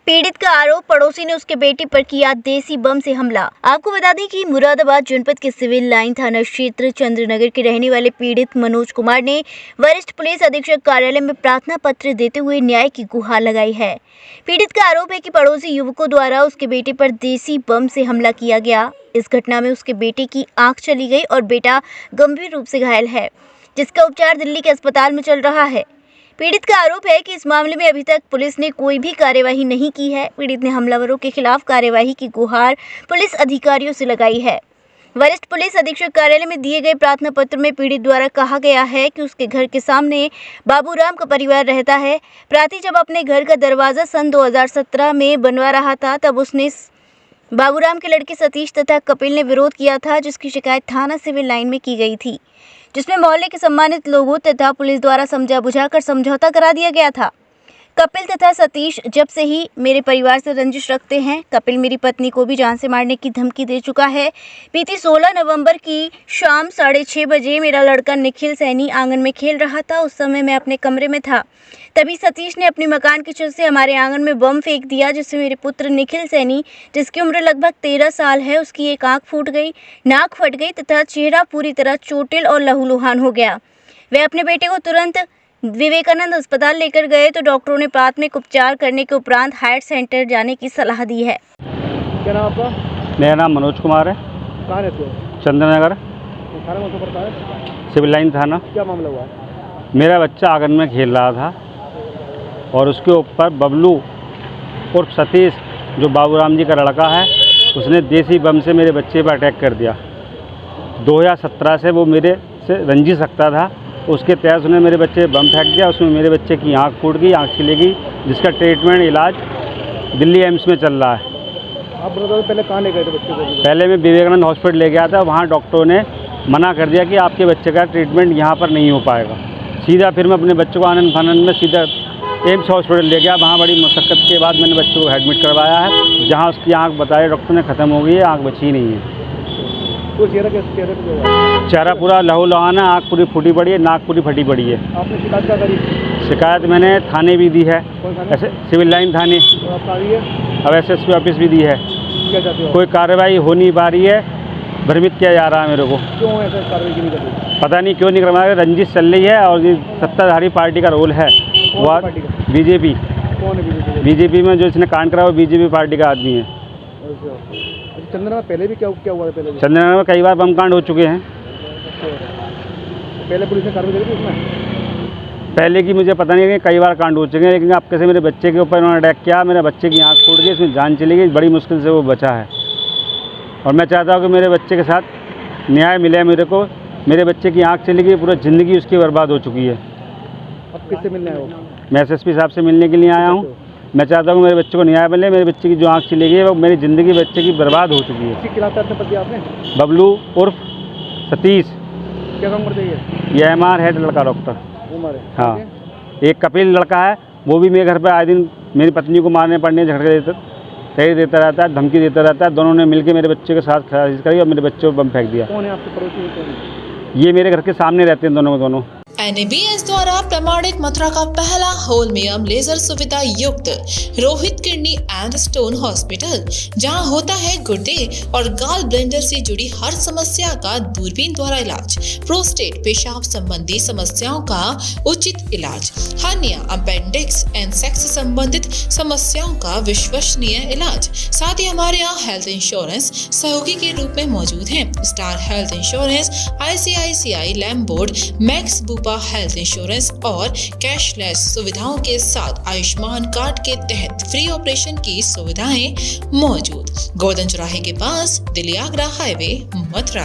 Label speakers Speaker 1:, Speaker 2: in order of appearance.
Speaker 1: पीड़ित का आरोप, पड़ोसी ने उसके बेटे पर किया देसी बम से हमला। आपको बता दें कि मुरादाबाद जनपद के सिविल लाइन थाना क्षेत्र चंद्रनगर के रहने वाले पीड़ित मनोज कुमार ने वरिष्ठ पुलिस अधीक्षक कार्यालय में प्रार्थना पत्र देते हुए न्याय की गुहार लगाई है। पीड़ित का आरोप है कि पड़ोसी युवकों द्वारा उसके बेटे पर देसी बम से हमला किया गया। इस घटना में उसके बेटे की आंख चली गई और बेटा गंभीर रूप से घायल है, जिसका उपचार दिल्ली के अस्पताल में चल रहा है। पीड़ित का आरोप है कि इस मामले में अभी तक पुलिस ने कोई भी कार्यवाही नहीं की है। पीड़ित ने हमलावरों के खिलाफ कार्यवाही की गुहार पुलिस अधिकारियों से लगाई है। वरिष्ठ पुलिस अधीक्षक कार्यालय में दिए गए प्रार्थना पत्र में पीड़ित द्वारा कहा गया है कि उसके घर के सामने बाबूराम का परिवार रहता है। प्रार्थी जब अपने घर का दरवाजा सन 2017 में बनवा रहा था, तब उसने बाबूराम के लड़के सतीश तथा कपिल ने विरोध किया था, जिसकी शिकायत थाना सिविल लाइन में की गई थी, जिसमें मोहल्ले के सम्मानित लोगों तथा पुलिस द्वारा समझा बुझाकर समझौता करा दिया गया था। कपिल तथा सतीश जब से ही मेरे परिवार से रंजिश रखते हैं। कपिल मेरी पत्नी को भी जान से मारने की धमकी दे चुका है। बीती 16 नवंबर की शाम 6:30 बजे मेरा लड़का निखिल सैनी आंगन में खेल रहा था। उस समय मैं अपने कमरे में था, तभी सतीश ने अपने मकान की छत से हमारे आंगन में बम फेंक दिया, जिससे मेरे पुत्र निखिल सैनी, जिसकी उम्र लगभग 13 साल है, उसकी एक आंख फूट गई, नाक फट गई तथा चेहरा पूरी तरह चोटिल और लहूलुहान हो गया। वे अपने बेटे को तुरंत विवेकानंद अस्पताल लेकर गए तो डॉक्टरों ने प्राथमिक उपचार करने के उपरांत हायर सेंटर जाने की सलाह दी है।
Speaker 2: क्या नाम आपका?
Speaker 3: मेरा नाम मनोज कुमार है।
Speaker 2: कहाँ रहते हो?
Speaker 3: चंद्रनगर,
Speaker 2: थाना कौन सा पड़ता है?
Speaker 3: सिविल लाइन थाना।
Speaker 2: क्या मामला हुआ है?
Speaker 3: मेरा बच्चा आंगन में खेल रहा था और उसके ऊपर बबलू उर्फ सतीश, जो बाबूराम जी का लड़का है, उसने देसी बम से मेरे बच्चे पर अटैक कर दिया। 2017 से वो मेरे से रंजिश रखता था। उसके तहत उसने मेरे बच्चे पे बम फेंक दिया। उसमें मेरे बच्चे की आंख फूट गई, आंख चली गई, जिसका ट्रीटमेंट इलाज दिल्ली एम्स में चल रहा है।
Speaker 2: आप बताओ पहले कहाँ ले गए थे बच्चे को?
Speaker 3: पहले मैं विवेकानंद हॉस्पिटल ले गया था। वहाँ डॉक्टरों ने मना कर दिया कि आपके बच्चे का ट्रीटमेंट यहाँ पर नहीं हो पाएगा। सीधा फिर मैं अपने बच्चे को आनंद फानंद में सीधा एम्स हॉस्पिटल ले गया। वहाँ बड़ी मशक्क़त के बाद मैंने बच्चे को एडमिट करवाया है, जहाँ उसकी आँख बताया डॉक्टर ने ख़त्म हो गई है, आँख बची नहीं है।
Speaker 2: तो चेहरे पे
Speaker 3: चेहरा पूरा लहूलुहान है, आँख पूरी फूटी पड़ी है, नाक पूरी फटी पड़ी है।
Speaker 2: आपने शिकायत क्या करी?
Speaker 3: शिकायत मैंने थाने भी दी है, ऐसे सिविल लाइन थाने,
Speaker 2: और आपका आ रही है?
Speaker 3: अब SSP ऑफिस भी दी है।
Speaker 2: क्या चाहते हो?
Speaker 3: कोई कार्रवाई हो नहीं पा रही है, भ्रमित किया जा रहा है मेरे को।
Speaker 2: क्यों ऐसा कार्रवाई नहीं कर रही?
Speaker 3: पता नहीं क्यों नहीं करवा रहे। रंजिश चल रही है और ये सत्ताधारी पार्टी का रोल है। वो बीजेपी।
Speaker 2: कौन है
Speaker 3: बीजेपी में जो इसने कांड करा वो बीजेपी पार्टी का आदमी है।
Speaker 2: चंद्रनगर में पहले भी क्या हुआ था? पहले
Speaker 3: चंद्रनगर में कई बार बम कांड हो चुके हैं।
Speaker 2: पहले पुलिस ने कार्रवाई करी थी उसमें?
Speaker 3: पहले की मुझे पता नहीं है, कई बार कांड हो चुके हैं, लेकिन अब कैसे मेरे बच्चे के ऊपर उन्होंने अटैक किया, मेरे बच्चे की आंख फूट गई, इसमें जान चली गई, बड़ी मुश्किल से वो बचा है। और मैं चाहता हूँ कि मेरे बच्चे के साथ न्याय मिले मेरे को। मेरे बच्चे की आंख चली गई, पूरा ज़िंदगी उसकी बर्बाद हो चुकी है।
Speaker 2: अब किससे मिलने आए हो?
Speaker 3: मैं SSP साहब से मिलने के लिए आया हूँ। मैं चाहता हूँ मेरे बच्चे को न्याय मिले। मेरे बच्चे की जो आंख चली गई है वो मेरी ज़िंदगी बच्चे की बर्बाद हो चुकी है।
Speaker 2: किसके खिलाफ प्रार्थना पत्र दिया आपने?
Speaker 3: बबलू उर्फ सतीश।
Speaker 2: क्या काम करते हैं?
Speaker 3: ये MR हेड लड़का डॉक्टर।
Speaker 2: उम्र है?
Speaker 3: हाँ, एक कपिल लड़का है, वो भी मेरे घर पे आए दिन मेरी पत्नी को मारने पड़ने झगड़े देता रहता है, धमकी देता रहता है। दोनों ने मिलकर मेरे बच्चे के साथ साजिश करी और मेरे बच्चे को बम फेंक दिया।
Speaker 2: कौन है आपके पड़ोसी? कौन है?
Speaker 3: ये मेरे घर के सामने रहते हैं दोनों।
Speaker 4: NABS द्वारा प्रमाणित मथुरा का पहला होलमियम लेजर सुविधा युक्त Rohit kidney and stone hospital, जहां होता है गुर्दे और गाल ब्लेंडर से जुड़ी हर समस्या का दूरबीन द्वारा इलाज, प्रोस्टेट पेशाब संबंधी समस्याओं का उचित इलाज, हर्निया, अपेंडिक्स एंड सेक्स संबंधित समस्याओं का विश्वसनीय इलाज। साथ ही हमारे यहाँ हेल्थ इंश्योरेंस सहयोगी के रूप में मौजूद है। Star Health insurance, ICICI Lombard, Max Bupa health insurance और कैशलेस सुविधाओं के साथ आयुष्मान कार्ड के तहत फ्री ऑपरेशन की सुविधाएं मौजूद। गोवर्धन चौराहे के पास, दिल्ली आगरा हाईवे, मथुरा।